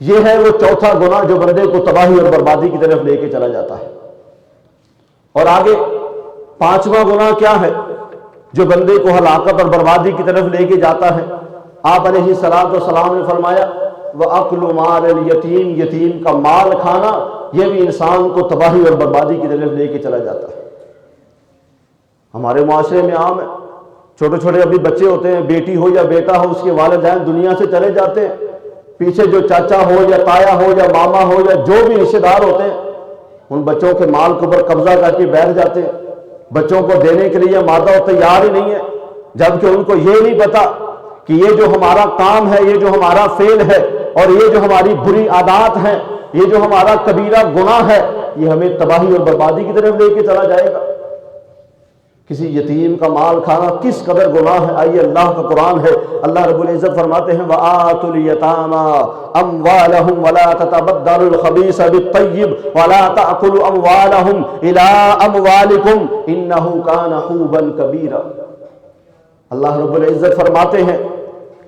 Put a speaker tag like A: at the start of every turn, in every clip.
A: یہ ہے وہ چوتھا گناہ جو بندے کو تباہی اور بربادی کی طرف لے کے چلا جاتا ہے۔ اور آگے پانچواں گناہ کیا ہے جو بندے کو ہلاکت اور بربادی کی طرف لے کے جاتا ہے؟ آپ علیہ الصلوۃ والسلام نے فرمایا وَأَكْلُ مَالَ الْيَتِيمِ، یتیم کا مال کھانا یہ بھی انسان کو تباہی اور بربادی کی طرف لے کے چلا جاتا ہے۔ ہمارے معاشرے میں عام ہے، چھوٹے چھوٹے ابھی بچے ہوتے ہیں، بیٹی ہو یا بیٹا ہو، اس کے والدین دنیا سے چلے جاتے ہیں، پیچھے جو چاچا ہو یا تایا ہو یا ماما ہو یا جو بھی رشتے دار ہوتے ہیں ان بچوں کے مال کے اوپر قبضہ کر کے بیٹھ جاتے ہیں۔ بچوں کو دینے کے لیے مادہ تیار ہی نہیں ہے، جبکہ ان کو یہ نہیں پتا کہ یہ جو ہمارا کام ہے، یہ جو ہمارا فعل ہے اور یہ جو ہماری بری عادات ہیں، یہ جو ہمارا کبیرہ گناہ ہے، یہ ہمیں تباہی اور بربادی کی طرف لے کے چلا جائے گا۔ کسی یتیم کا مال کھانا کس قدر گناہ ہے، آئیے اللہ کا قرآن ہے، اللہ رب العزت فرماتے ہیں وَآتُوا الْيَتَامَىٰ أَمْوَالَهُمْ وَلَا تَتَبَدَّلُوا الْخَبِيثَ بِالطَّيِّبِ وَلَا تَأْكُلُوا أَمْوَالَهُمْ إِلَىٰ أَمْوَالِكُمْ إِنَّهُ كَانَ حُوبًا كَبِيرًا۔ اللہ رب العزت فرماتے ہیں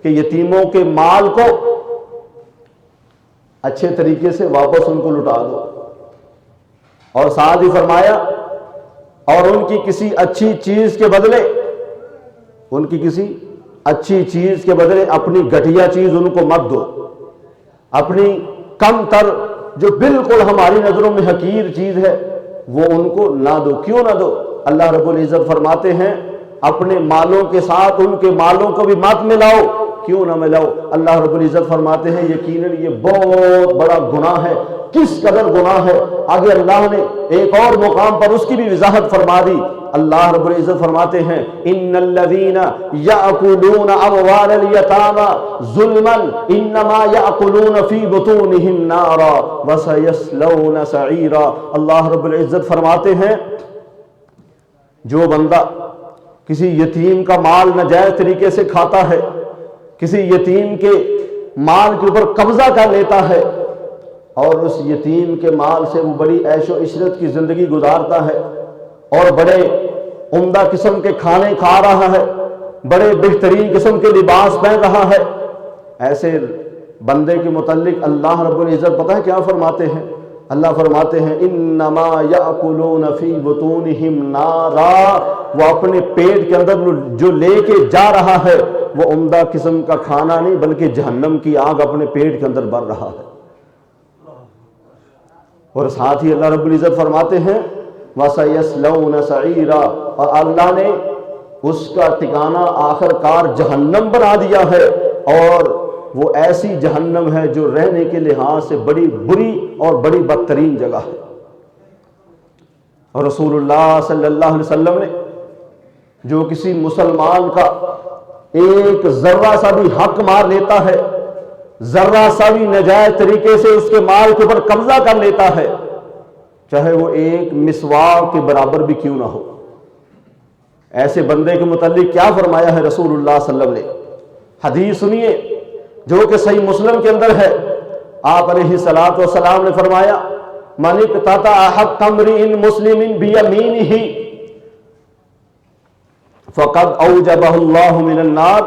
A: کہ یتیموں کے مال کو اچھے طریقے سے واپس ان کو لٹا دو، اور ساتھ ہی فرمایا اور ان کی کسی اچھی چیز کے بدلے، ان کی کسی اچھی چیز کے بدلے اپنی گھٹیا چیز ان کو مت دو، اپنی کم تر جو بالکل ہماری نظروں میں حقیر چیز ہے وہ ان کو نہ دو۔ کیوں نہ دو؟ اللہ رب العزت فرماتے ہیں اپنے مالوں کے ساتھ ان کے مالوں کو بھی مت ملاؤ۔ کیوں نہ ملاؤ؟ اللہ رب العزت فرماتے ہیں یقیناً یہ بہت بڑا گناہ ہے۔ کس قدر گناہ ہے؟ آگے اللہ نے ایک اور مقام پر اس کی بھی وضاحت فرما دی۔ اللہ رب العزت فرماتے ہیں ان الذین یاکلون اموال الیتامی ظلما انما یاکلون فی بطونہم نارا وسیصلون سعیرا۔ اللہ رب العزت فرماتے ہیں جو بندہ کسی یتیم کا مال ناجائز طریقے سے کھاتا ہے، کسی یتیم کے مال کے اوپر قبضہ کر لیتا ہے اور اس یتیم کے مال سے وہ بڑی عیش و عشرت کی زندگی گزارتا ہے اور بڑے عمدہ قسم کے کھانے کھا رہا ہے، بڑے بہترین قسم کے لباس پہن رہا ہے، ایسے بندے کے متعلق اللہ رب العزت پتہ ہے کیا فرماتے ہیں؟ اللہ فرماتے ہیں انما یاکلون فی بطونہم نارا، وہ اپنے پیٹ کے اندر جو لے کے جا رہا ہے وہ عمدہ قسم کا کھانا نہیں بلکہ جہنم کی آگ اپنے پیٹ کے اندر بڑھ رہا ہے۔ اور ساتھ ہی اللہ رب العزت فرماتے ہیں وَسَيَصْلَوْنَ سَعِيرًا، اور اللہ نے اس کا ٹھکانہ آخر کار جہنم بنا دیا ہے، اور وہ ایسی جہنم ہے جو رہنے کے لحاظ سے بڑی بری اور بڑی بدترین جگہ ہے۔ اور رسول اللہ صلی اللہ علیہ وسلم نے جو کسی مسلمان کا ایک ذرہ سا بھی حق مار لیتا ہے، ذرہ سا بھی ناجائز طریقے سے اس کے مال کے اوپر قبضہ کر لیتا ہے، چاہے وہ ایک مسواک کے برابر بھی کیوں نہ ہو، ایسے بندے کے متعلق کیا فرمایا ہے رسول اللہ صلی اللہ علیہ وسلم؟ حدیث سنیے جو کہ صحیح مسلم کے اندر ہے۔ آپ علیہ الصلوۃ والسلام نے فرمایا من اقتطع حق امرئ مسلم بیمینہ فقد اوجبہ اللہ من النار۔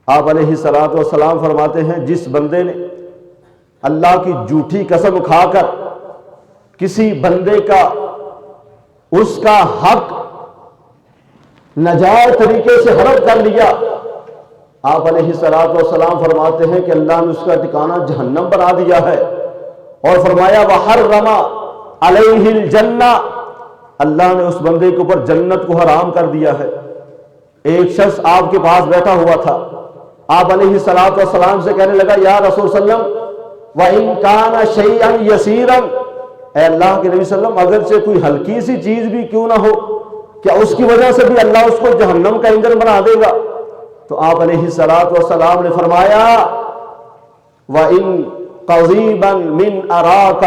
A: آپ علیہ الصلوۃ والسلام فرماتے ہیں جس بندے نے اللہ کی جھوٹی قسم کھا کر کسی بندے کا اس کا حق ناجائز طریقے سے ہڑپ کر لیا، آپ علیہ الصلوۃ والسلام فرماتے ہیں کہ اللہ نے اس کا ٹھکانہ جہنم بنا دیا ہے، اور فرمایا وحرم علیہ الجنہ، اللہ نے اس بندے کے اوپر جنت کو حرام کر دیا ہے۔ ایک شخص آپ کے پاس بیٹھا ہوا تھا، آپ علیہ الصلوۃ والسلام سے کہنے لگا یا رسول صلی اللہ علیہ وسلم وَإِن كَانَ شَيْئًا يَسِيرًا، اے اللہ کے نبی صلی اللہ علیہ وسلم اگرچہ کوئی ہلکی سی چیز بھی کیوں نہ ہو، کیا اس کی وجہ سے بھی اللہ اس کو جہنم کا ایندھن بنا دے گا؟ تو آپ علیہ الصلوۃ والسلام نے فرمایا وَإِن قَضِيبًا مِّنْ أَرَاكَ،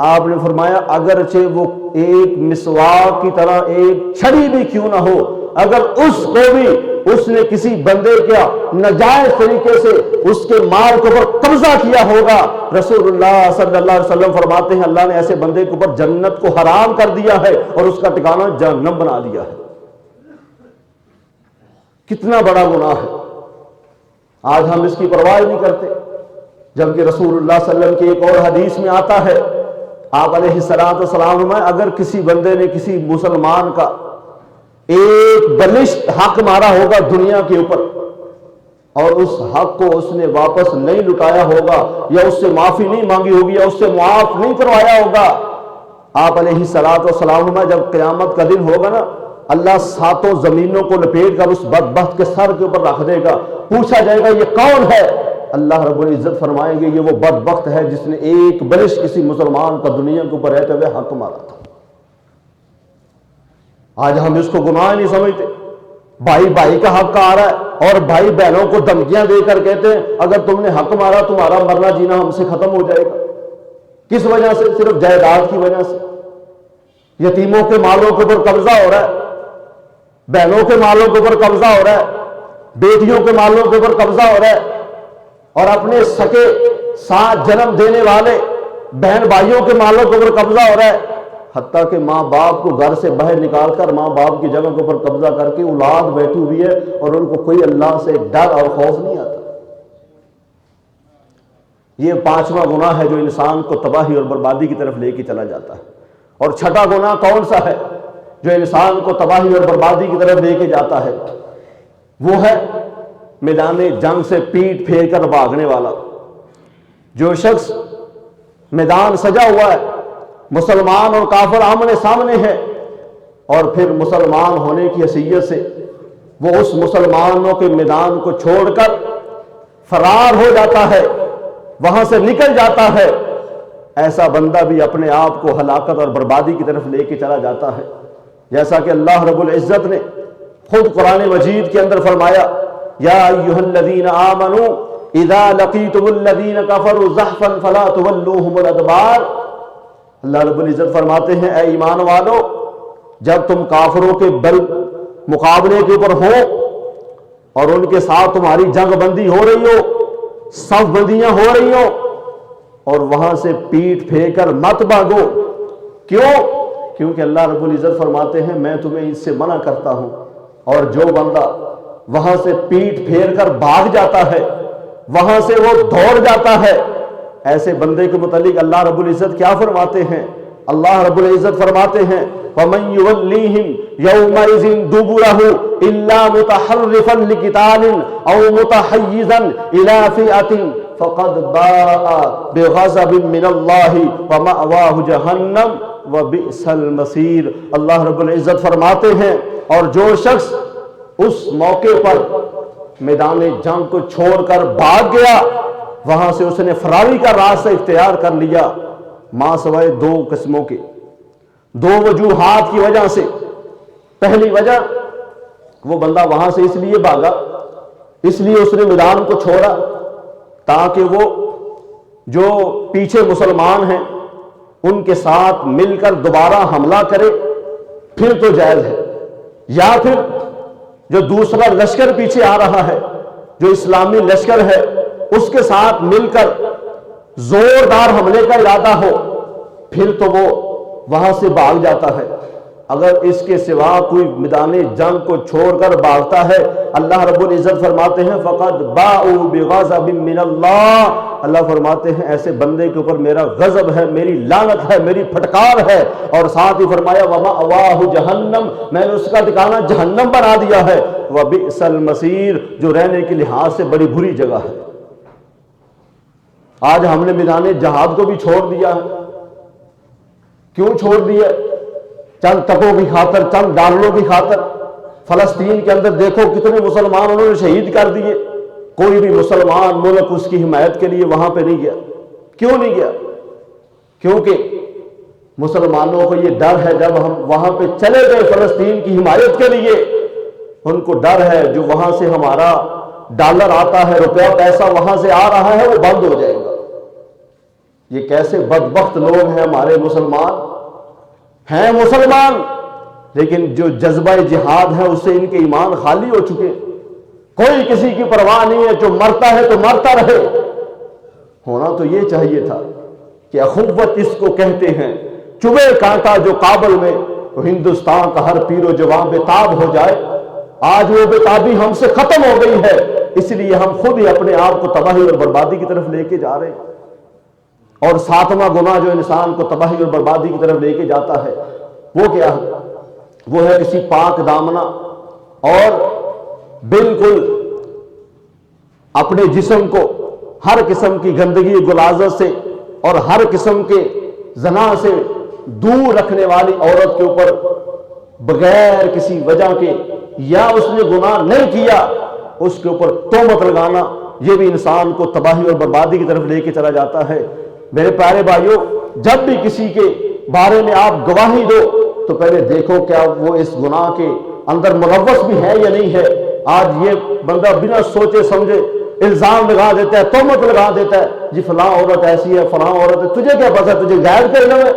A: آپ نے فرمایا اگرچہ وہ ایک مسواک کی طرح ایک چھڑی بھی کیوں نہ ہو، اگر اس کو بھی اس نے کسی بندے کا ناجائز طریقے سے اس کے مال کے اوپر قبضہ کیا ہوگا، رسول اللہ صلی اللہ علیہ وسلم فرماتے ہیں اللہ نے ایسے بندے کے اوپر جنت کو حرام کر دیا ہے اور اس کا ٹھکانہ جہنم بنا دیا ہے۔ کتنا بڑا گناہ ہے، آج ہم اس کی پرواہ نہیں کرتے، جبکہ رسول اللہ صلی اللہ علیہ وسلم کی ایک اور حدیث میں آتا ہے، آپ علیہ السلام میں، اگر کسی بندے نے کسی مسلمان کا ایک بلشت حق مارا ہوگا دنیا کے اوپر، اور اس حق کو اس نے واپس نہیں لٹایا ہوگا، یا اس سے معافی نہیں مانگی ہوگی، یا اس سے معاف نہیں کروایا ہوگا، آپ علیہ السلام میں جب قیامت کا دن ہوگا نا، اللہ ساتوں زمینوں کو لپیٹ کر اس بدبخت کے سر کے اوپر رکھ دے گا، پوچھا جائے گا یہ کون ہے؟ اللہ رب العزت فرمائیں گے یہ وہ بدبخت ہے جس نے ایک بلش کسی مسلمان کا دنیا کے اوپر رہتے ہوئے حق مارا تھا۔ آج ہم اس کو گناہ نہیں سمجھتے، بھائی بھائی کا حق آ رہا ہے اور بھائی بہنوں کو دھمکیاں دے کر کہتے ہیں اگر تم نے حق مارا تمہارا مرنا جینا ہم سے ختم ہو جائے گا۔ کس وجہ سے؟ صرف جائیداد کی وجہ سے۔ یتیموں کے مالوں کے اوپر قبضہ ہو رہا ہے، بہنوں کے مالوں کے اوپر قبضہ ہو رہا ہے، بیٹیوں کے مالوں کے اوپر قبضہ ہو رہا ہے، اور اپنے سکے ساتھ جنم دینے والے بہن بھائیوں کے مالوں کے اوپر قبضہ ہو رہا ہے، حتیٰ کہ ماں باپ کو گھر سے باہر نکال کر ماں باپ کی جگہ کے اوپر قبضہ کر کے اولاد بیٹھی ہوئی ہے اور ان کو کوئی اللہ سے ڈر اور خوف نہیں آتا۔ یہ 5واں گناہ ہے جو انسان کو تباہی اور بربادی کی طرف لے کے چلا جاتا ہے۔ اور چھٹا گناہ کون سا ہے جو انسان کو تباہی اور بربادی کی طرف لے کے جاتا ہے؟ وہ ہے میدان جنگ سے پیٹ پھیر کر بھاگنے والا۔ جو شخص میدان سجا ہوا ہے، مسلمان اور کافر آمنے سامنے ہے، اور پھر مسلمان ہونے کی حیثیت سے وہ اس مسلمانوں کے میدان کو چھوڑ کر فرار ہو جاتا ہے، وہاں سے نکل جاتا ہے، ایسا بندہ بھی اپنے آپ کو ہلاکت اور بربادی کی طرف لے کے چلا جاتا ہے۔ جیسا کہ اللہ رب العزت نے خود قرآن مجید کے اندر فرمایا، یا ایھا الذین آمنوا اذا لقیتم الذین کفروا زحفا فلا تولوہم الادبار۔ اللہ رب العزت فرماتے ہیں اے ایمان والو، جب تم کافروں کے بل مقابلے کے اوپر ہو اور ان کے ساتھ تمہاری جنگ بندی ہو رہی ہو، صف بندیاں ہو رہی ہو، اور وہاں سے پیٹ پھیر کر مت بھاگو۔ کیوں؟ کیونکہ اللہ رب العزت فرماتے ہیں میں تمہیں اس سے منع کرتا ہوں، اور جو بندہ وہاں سے پیٹ پھیر کر بھاگ جاتا ہے، وہاں سے وہ دوڑ جاتا ہے، ایسے بندے کے متعلق اللہ رب العزت کیا فرماتے ہیں؟ اللہ رب العزت فرماتے ہیں وَمَن يُوَلِّهِمْ يَوْمَئِذٍ دُبُرَهُ إِلَّا مُتَحَرِّفًا لِقِتَالٍ أَوْ مُتَحَيِّزًا إِلَى فِئَةٍ فَقَدْ بَاءَ بِغَضَبٍ مِّنَ اللَّهِ وَمَأْوَاهُ جَهَنَّمُ وَبِئْسَ الْمَصِيرُ۔ اللہ رب العزت فرماتے ہیں اور جو شخص اس موقع پر میدان جنگ کو چھوڑ کر بھاگ گیا، وہاں سے اس نے فراری کا راستہ اختیار کر لیا، ماں سوائے دو قسموں کے، دو وجوہات کی وجہ سے۔ پہلی وجہ، وہ بندہ وہاں سے اس لیے بھاگا، اس لیے اس نے میدان کو چھوڑا تاکہ وہ جو پیچھے مسلمان ہیں ان کے ساتھ مل کر دوبارہ حملہ کرے، پھر تو جائز ہے، یا پھر جو دوسرا لشکر پیچھے آ رہا ہے، جو اسلامی لشکر ہے، اس کے ساتھ مل کر زوردار حملے کا ارادہ ہو، پھر تو وہ وہاں سے بھاگ جاتا ہے۔ اگر اس کے سوا کوئی میدان جنگ کو چھوڑ کر بھاگتا ہے، اللہ رب العزت فرماتے ہیں فَقَدْ بَاءُوا بِغَضَبٍ مِّنَ اللَّهِ، اللہ فرماتے ہیں ایسے بندے کے اوپر میرا غضب ہے، میری لعنت ہے، میری پھٹکار ہے، اور ساتھ ہی فرمایا وَمَأْوَاهُ جَهَنَّمُ، میں نے اس کا ٹھکانہ جہنم بنا دیا ہے، وَبِئْسَ الْمَصِيرُ، جو رہنے کے لحاظ سے بڑی بری جگہ ہے۔ آج ہم نے میدان جہاد کو بھی چھوڑ دیا ہے۔ کیوں چھوڑ دیا؟ چند ٹکوں کی خاطر، چند ڈالروں کی خاطر۔ فلسطین کے اندر دیکھو کتنے مسلمان انہوں نے شہید کر دیے، کوئی بھی مسلمان ملک اس کی حمایت کے لیے وہاں پہ نہیں گیا۔ کیوں نہیں گیا؟ کیونکہ مسلمانوں کو یہ ڈر ہے جب ہم وہاں پہ چلے گئے فلسطین کی حمایت کے لیے، ان کو ڈر ہے جو وہاں سے ہمارا ڈالر آتا ہے، روپیہ پیسہ وہاں سے آ رہا ہے، وہ بند ہو جائے گا۔ یہ کیسے بدبخت لوگ ہیں ہمارے مسلمان، ہیں مسلمان لیکن جو جذبہ جہاد ہے اس سے ان کے ایمان خالی ہو چکے، کوئی کسی کی پرواہ نہیں ہے، جو مرتا ہے تو مرتا رہے۔ ہونا تو یہ چاہیے تھا کہ اخوت اس کو کہتے ہیں، چبھے کانٹا جو کابل میں تو ہندوستان کا ہر پیر و جوان بے تاب ہو جائے۔ آج وہ بے تابی ہم سے ختم ہو گئی ہے، اس لیے ہم خود ہی اپنے آپ کو تباہی اور بربادی کی طرف لے کے جا رہے ہیں۔ اور ساتواں گناہ جو انسان کو تباہی اور بربادی کی طرف لے کے جاتا ہے وہ کیا ہے؟ وہ ہے کسی پاک دامنہ اور بالکل اپنے جسم کو ہر قسم کی گندگی غلاظت سے اور ہر قسم کے زنا سے دور رکھنے والی عورت کے اوپر بغیر کسی وجہ کے یا اس نے گناہ نہیں کیا اس کے اوپر تہمت لگانا، یہ بھی انسان کو تباہی اور بربادی کی طرف لے کے چلا جاتا ہے۔ میرے پیارے بھائیوں، جب بھی کسی کے بارے میں آپ گواہی دو تو پہلے دیکھو کیا وہ اس گناہ کے اندر ملوث بھی ہے یا نہیں ہے۔ آج یہ بندہ بنا سوچے سمجھے الزام لگا دیتا ہے، تہمت لگا دیتا ہے، جی فلاں عورت ایسی ہے، فلاں عورت ہے، تجھے کیا پتا، تجھے غیب کا علم ہے؟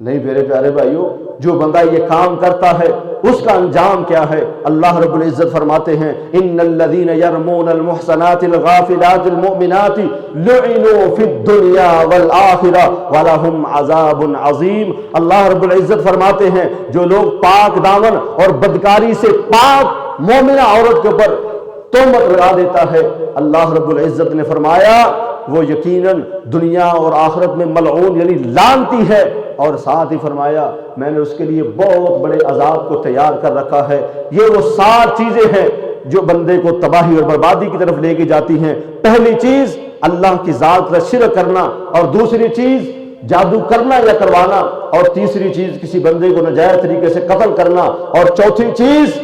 A: نہیں میرے پیارے بھائیوں، جو بندہ یہ کام کرتا ہے اس کا انجام کیا ہے؟ اللہ رب العزت فرماتے ہیں ان الذين يرمون المحصنات الغافلات المؤمنات لعنوا في الدنيا والآخرة ولهم عذاب عظیم۔ اللہ رب العزت فرماتے ہیں جو لوگ پاک دامن اور بدکاری سے پاک مومنہ عورت کے اوپر تہمت لگا دیتا ہے، اللہ رب العزت نے فرمایا وہ یقیناً دنیا اور آخرت میں ملعون یعنی لعنتی ہے، اور ساتھ ہی فرمایا میں نے اس کے لیے بہت بڑے عذاب کو تیار کر رکھا ہے۔ یہ وہ 7 چیزیں ہیں جو بندے کو تباہی اور بربادی کی طرف لے کے جاتی ہیں۔ پہلی چیز اللہ کی ذات کا شرک کرنا، اور دوسری چیز جادو کرنا یا کروانا، اور تیسری چیز کسی بندے کو ناجائز طریقے سے قتل کرنا، اور چوتھی چیز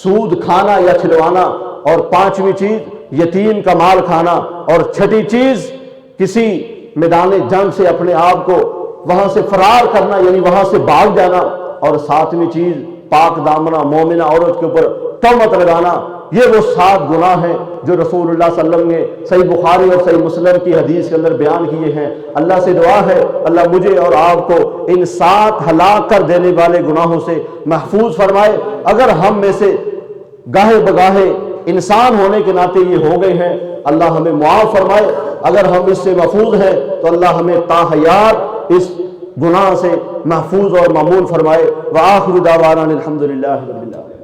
A: سود کھانا یا کھلوانا، اور پانچویں چیز یتیم کا مال کھانا، اور چھٹی چیز کسی میدان جنگ سے اپنے آپ کو وہاں سے فرار کرنا یعنی وہاں سے بھاگ جانا، اور ساتویں چیز پاک دامنہ مومنہ عورت کے اوپر تہمت لگانا۔ یہ وہ 7 گناہ ہیں جو رسول اللہ صلی اللہ علیہ وسلم نے صحیح بخاری اور صحیح مسلم کی حدیث کے اندر بیان کیے ہیں۔ اللہ سے دعا ہے اللہ مجھے اور آپ کو ان 7 ہلاک کر دینے والے گناہوں سے محفوظ فرمائے۔ اگر ہم میں سے گاہے بگاہے انسان ہونے کے ناطے یہ ہو گئے ہیں، اللہ ہمیں معاف فرمائے۔ اگر ہم اس سے محفوظ ہیں تو اللہ ہمیں تا حیات اس گناہ سے محفوظ اور مامون فرمائے۔ وآخر دعوانا الحمدللہ رب العالمین۔